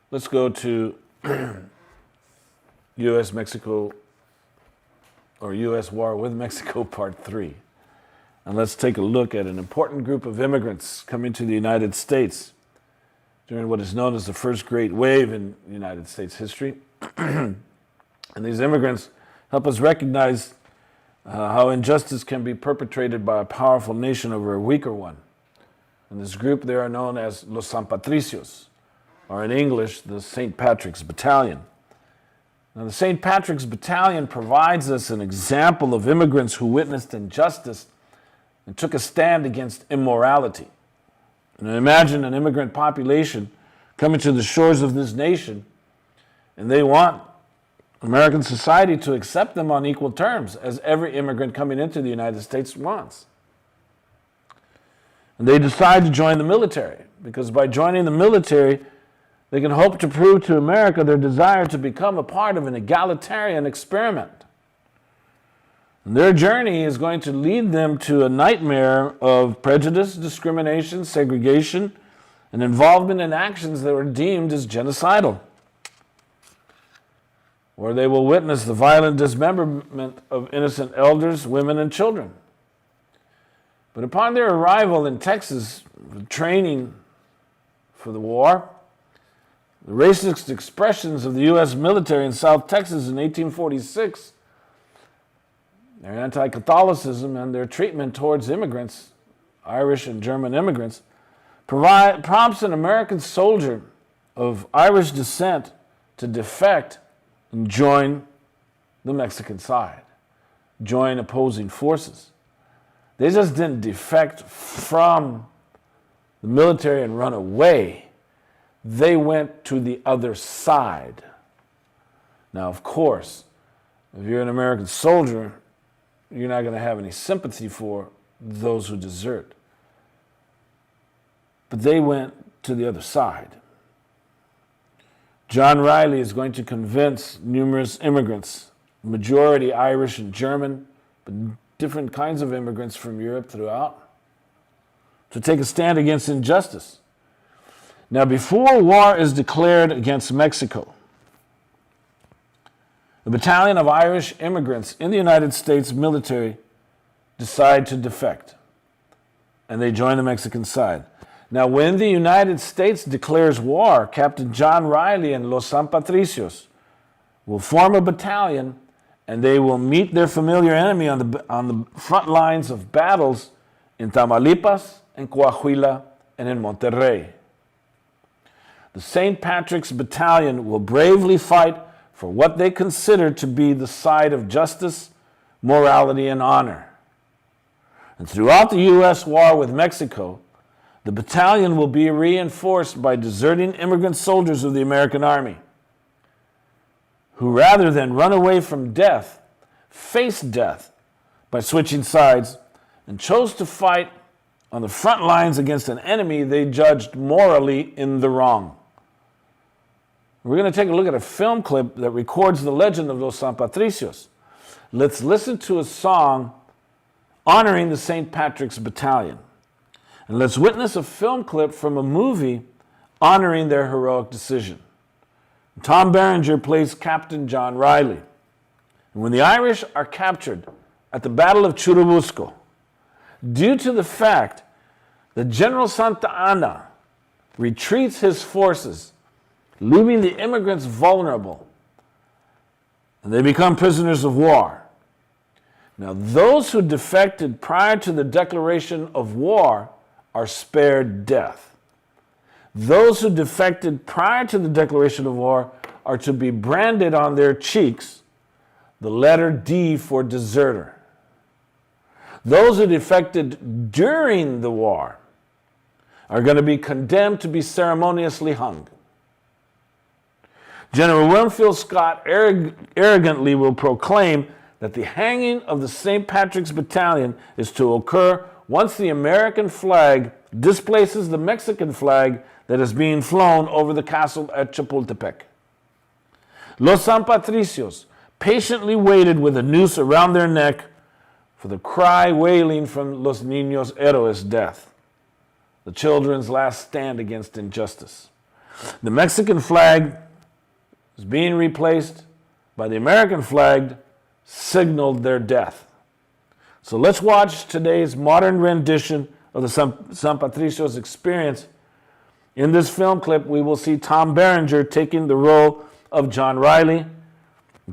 Let's go to U.S.-Mexico or U.S. War with Mexico, Part 3. And let's take a look at an important group of immigrants coming to the United States during what is known as the First Great Wave in United States history. And these immigrants help us recognize how injustice can be perpetrated by a powerful nation over a weaker one. In this group, they are known as Los San Patricios, or in English, the St. Patrick's Battalion. Now, the St. Patrick's Battalion provides us an example of immigrants who witnessed injustice and took a stand against immorality. And imagine an immigrant population coming to the shores of this nation, and they want American society to accept them on equal terms, as every immigrant coming into the United States wants. And they decide to join the military, because by joining the military, they can hope to prove to America their desire to become a part of an egalitarian experiment. And their journey is going to lead them to a nightmare of prejudice, discrimination, segregation, and involvement in actions that were deemed as genocidal. Or they will witness the violent dismemberment of innocent elders, women, and children. But upon their arrival in Texas, for training for the war, the racist expressions of the U.S. military in South Texas in 1846, their anti-Catholicism and their treatment towards immigrants, Irish and German immigrants, prompts an American soldier of Irish descent to defect and join the Mexican side, join opposing forces. They just didn't defect from the military and run away. They went to the other side. Now, of course, if you're an American soldier, you're not going to have any sympathy for those who desert. But they went to the other side. John Riley is going to convince numerous immigrants, majority Irish and German, but different kinds of immigrants from Europe throughout, to take a stand against injustice. Now, before war is declared against Mexico, a battalion of Irish immigrants in the United States military decide to defect, and they join the Mexican side. Now, when the United States declares war, Captain John Riley and Los San Patricios will form a battalion, and they will meet their familiar enemy on the front lines of battles in Tamaulipas, in Coahuila, and in Monterrey. The St. Patrick's Battalion will bravely fight for what they consider to be the side of justice, morality, and honor. And throughout the U.S. war with Mexico, the battalion will be reinforced by deserting immigrant soldiers of the American Army, who rather than run away from death, faced death by switching sides and chose to fight on the front lines against an enemy they judged morally in the wrong. We're going to take a look at a film clip that records the legend of Los San Patricios. Let's listen to a song honoring the St. Patrick's Battalion. And let's witness a film clip from a movie honoring their heroic decision. Tom Berenger plays Captain John Riley. And when the Irish are captured at the Battle of Churubusco, due to the fact that General Santa Anna retreats his forces, leaving the immigrants vulnerable, and they become prisoners of war. Now, those who defected prior to the declaration of war are spared death. Those who defected prior to the declaration of war are to be branded on their cheeks the letter D for deserter. Those who defected during the war are going to be condemned to be ceremoniously hung. General Winfield Scott arrogantly will proclaim that the hanging of the St. Patrick's Battalion is to occur once the American flag displaces the Mexican flag that is being flown over the castle at Chapultepec. Los San Patricios patiently waited with a noose around their neck for the cry wailing from Los Niños Héroes' death, the children's last stand against injustice. The Mexican flag is being replaced by the American flag, signaled their death. So let's watch today's modern rendition of the San Patricio's experience. In this film clip, we will see Tom Berenger taking the role of John Riley,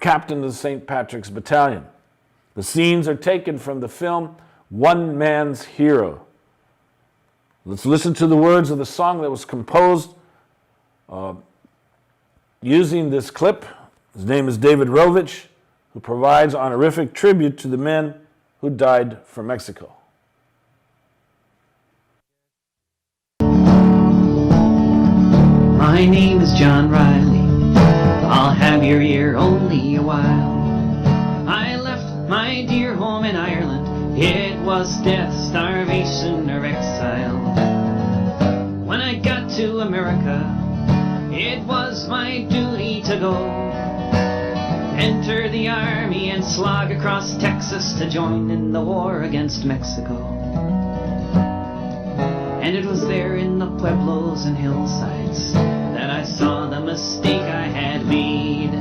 captain of the St. Patrick's Battalion. The scenes are taken from the film One Man's Hero. Let's listen to the words of the song that was composed using this clip. His name is David Rovich, who provides honorific tribute to the men who died for Mexico. My name is John Riley. I'll have your ear only a while. I left my dear home in Ireland. It was death, starvation, or exile. When I got to America, it was my duty to go. Enter the army and slog across Texas to join in the war against Mexico. And it was there in the pueblos and hillsides that I saw the mistake I had made.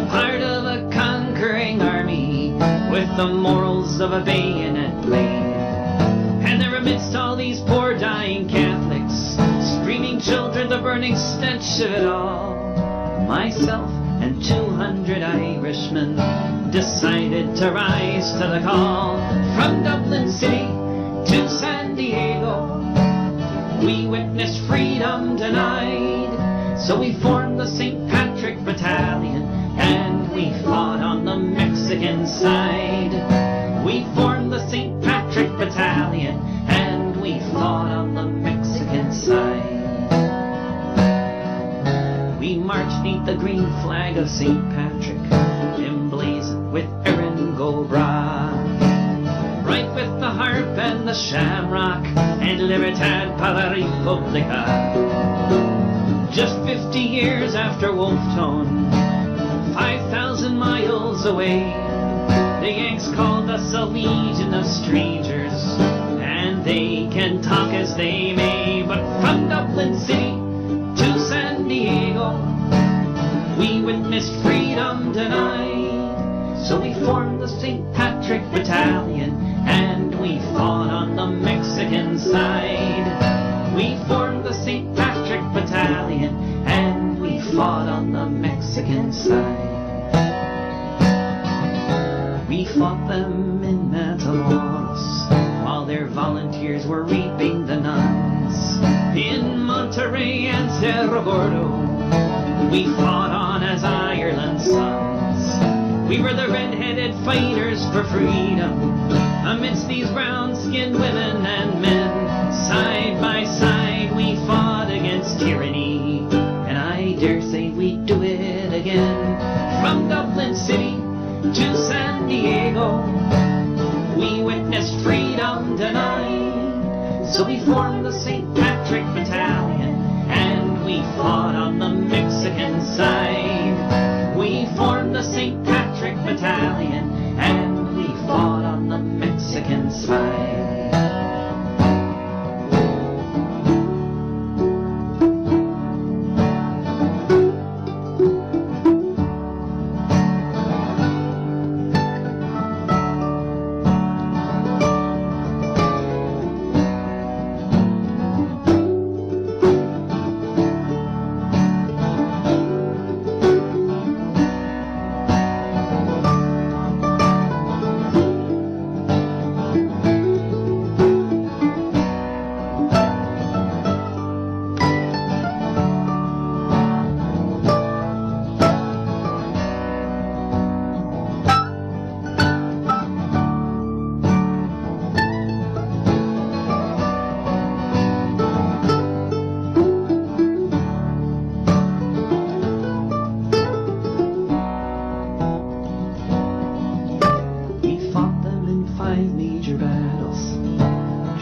Part of a conquering army with the morals of a bayonet blade. And there amidst all these poor dying Catholics, screaming children, the burning stench of it all, myself and 200 Irishmen decided to rise to the call. From Dublin City to San Diego, we witnessed freedom denied. So we formed the St. Patrick Battalion and we fought on the Mexican side. We formed the St. Patrick Battalion and we fought on the Mexican side. We marched neath the green flag of St. Patrick, emblazoned with Erin go Bragh, right with the harp and the shamrock, and Libertad para la Republica. Just 50 years after Wolfe Tone, 5,000 miles away, the Yanks called us a legion of strangers, and they can talk as they may, but from Dublin City to San Diego, we witnessed freedom denied. So we formed the St. Patrick Battalion and we fought on the Mexican side. We formed the St. Patrick Battalion and we fought on the Mexican side. We fought them in Matamoros while their volunteers were reaping the nuns. In Monterrey and Cerro Gordo, we fought on as Ireland's sons. We were the red-headed fighters for freedom amidst these brown-skinned women and men. Side by side we fought against tyranny, and I dare say we'd do it again. From Dublin City to San Diego, we witnessed freedom denied. So we formed the St. Patrick Battalion and we fought on the Mexican side. We formed the St. Patrick Battalion and we fought on the Mexican side.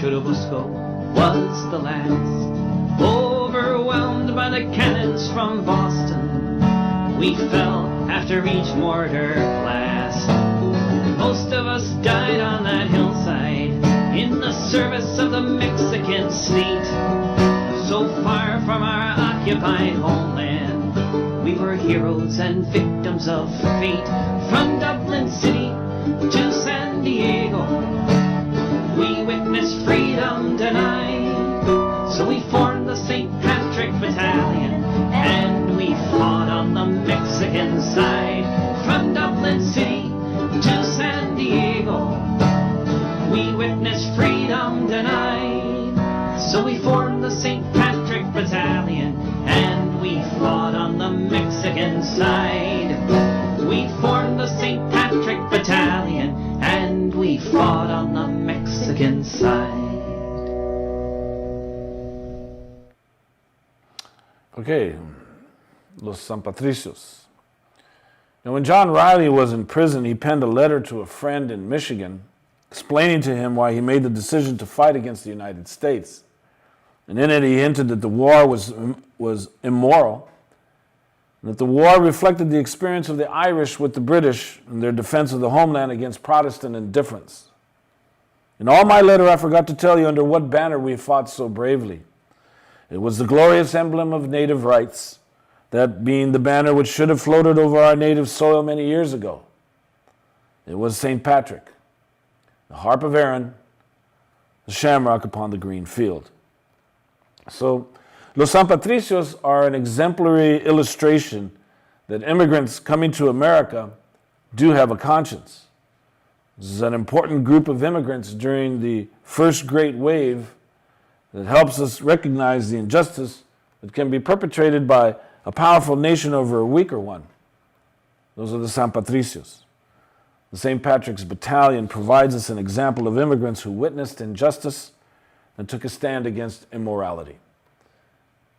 Churubusco was the last. Overwhelmed by the cannons from Boston, we fell after each mortar blast. Most of us died on that hillside in the service of the Mexican state. So far from our occupied occupied homeland. We were heroes and victims of fate. From Dublin City to San Diego, we witnessed freedom denied. So we formed the St. Patrick Battalion, and we fought on the Mexican side. From Dublin City to San Diego, we witnessed freedom denied. So we formed the St. Patrick Battalion, and we fought on the Mexican side. We formed the St. Patrick Battalion, and we fought on the Mexican side. Okay, Los San Patricios. Now, when John Riley was in prison, he penned a letter to a friend in Michigan explaining to him why he made the decision to fight against the United States. And in it, he hinted that the war was immoral, and that the war reflected the experience of the Irish with the British in their defense of the homeland against Protestant indifference. In all my letter, I forgot to tell you under what banner we fought so bravely. It was the glorious emblem of native rights, that being the banner which should have floated over our native soil many years ago. It was St. Patrick, the harp of Erin, the shamrock upon the green field. So, Los San Patricios are an exemplary illustration that immigrants coming to America do have a conscience. This is an important group of immigrants during the first great wave that helps us recognize the injustice that can be perpetrated by a powerful nation over a weaker one. Those are the San Patricios. The St. Patrick's Battalion provides us an example of immigrants who witnessed injustice and took a stand against immorality.